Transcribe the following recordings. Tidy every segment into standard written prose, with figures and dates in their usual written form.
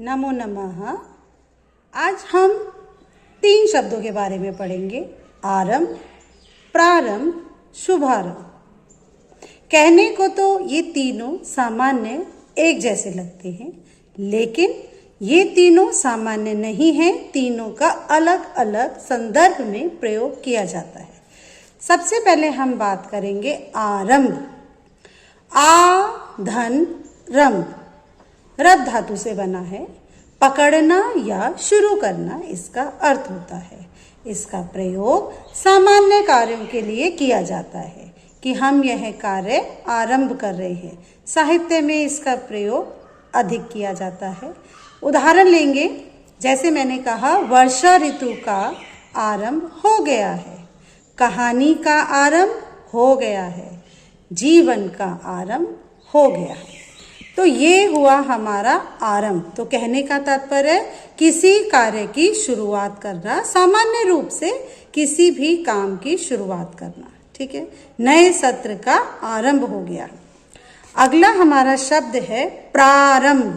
नमो नमः। आज हम 3 शब्दों के बारे में पढ़ेंगे। आरंभ, प्रारंभ, शुभारंभ। कहने को तो ये तीनों सामान्य एक जैसे लगते हैं, लेकिन ये तीनों सामान्य नहीं हैं। तीनों का अलग अलग संदर्भ में प्रयोग किया जाता है। सबसे पहले हम बात करेंगे आरंभ। आ धन रंभ, रब धातु से बना है। पकड़ना या शुरू करना इसका अर्थ होता है। इसका प्रयोग सामान्य कार्यों के लिए किया जाता है कि हम यह कार्य आरंभ कर रहे हैं। साहित्य में इसका प्रयोग अधिक किया जाता है। उदाहरण लेंगे, जैसे मैंने कहा, वर्षा ऋतु का आरंभ हो गया है। कहानी का आरंभ हो गया है। जीवन का आरंभ हो गया है। तो ये हुआ हमारा आरंभ। तो कहने का तात्पर्य किसी कार्य की शुरुआत करना, सामान्य रूप से किसी भी काम की शुरुआत करना। ठीक है, नए सत्र का आरंभ हो गया। अगला हमारा शब्द है प्रारंभ।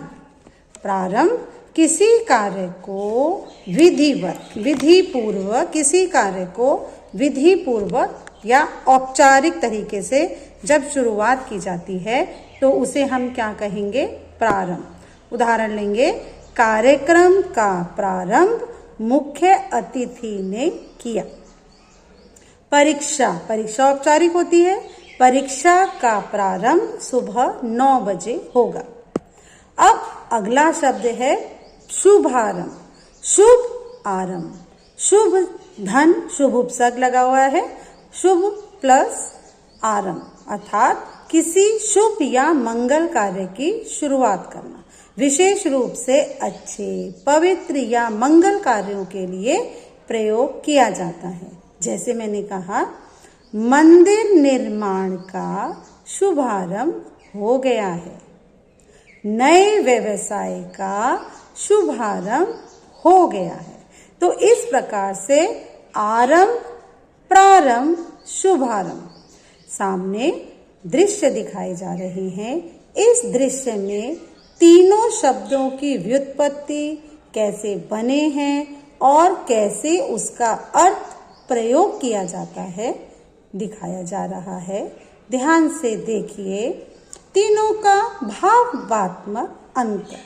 प्रारंभ किसी कार्य को विधिपूर्वक किसी कार्य को विधिपूर्वक या औपचारिक तरीके से जब शुरुआत की जाती है तो उसे हम क्या कहेंगे? प्रारंभ। उदाहरण लेंगे, कार्यक्रम का प्रारंभ मुख्य अतिथि ने किया। परीक्षा औपचारिक होती है। परीक्षा का प्रारंभ सुबह 9 बजे होगा। अब अगला शब्द है शुभारंभ। शुभ आरंभ। शुभ धन शुभ उपसर्ग लगा हुआ है। शुभ प्लस आरंभ अर्थात किसी शुभ या मंगल कार्य की शुरुआत करना। विशेष रूप से अच्छे, पवित्र या मंगल कार्यों के लिए प्रयोग किया जाता है। जैसे मैंने कहा, मंदिर निर्माण का शुभारंभ हो गया है। नए व्यवसाय का शुभारंभ हो गया है। तो इस प्रकार से आरंभ, प्रारंभ, शुभारंभ। सामने दृश्य दिखाए जा रहे हैं। इस दृश्य में तीनों शब्दों की व्युत्पत्ति कैसे बने हैं और कैसे उसका अर्थ प्रयोग किया जाता है दिखाया जा रहा है। ध्यान से देखिए, तीनों का भावात्मक अंतर।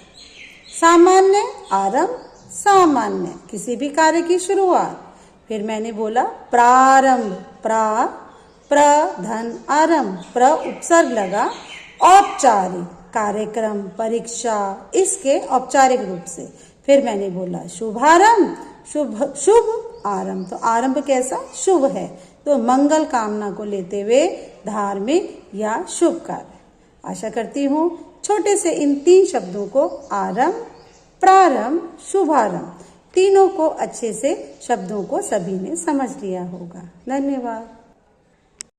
सामान्य आरंभ, सामान्य किसी भी कार्य की शुरुआत। फिर मैंने बोला प्रारंभ, प्र धन आरंभ, प्र उपसर्ग लगा। औपचारिक कार्यक्रम, परीक्षा, इसके औपचारिक रूप से। फिर मैंने बोला शुभारंभ, शुभ आरंभ। तो आरंभ कैसा? शुभ है। तो मंगल कामना को लेते हुए धार्मिक या शुभ कार्य। आशा करती हूँ छोटे से इन 3 शब्दों को, आरंभ, प्रारंभ, शुभारंभ, तीनों को अच्छे से शब्दों को सभी ने समझ लिया होगा। धन्यवाद।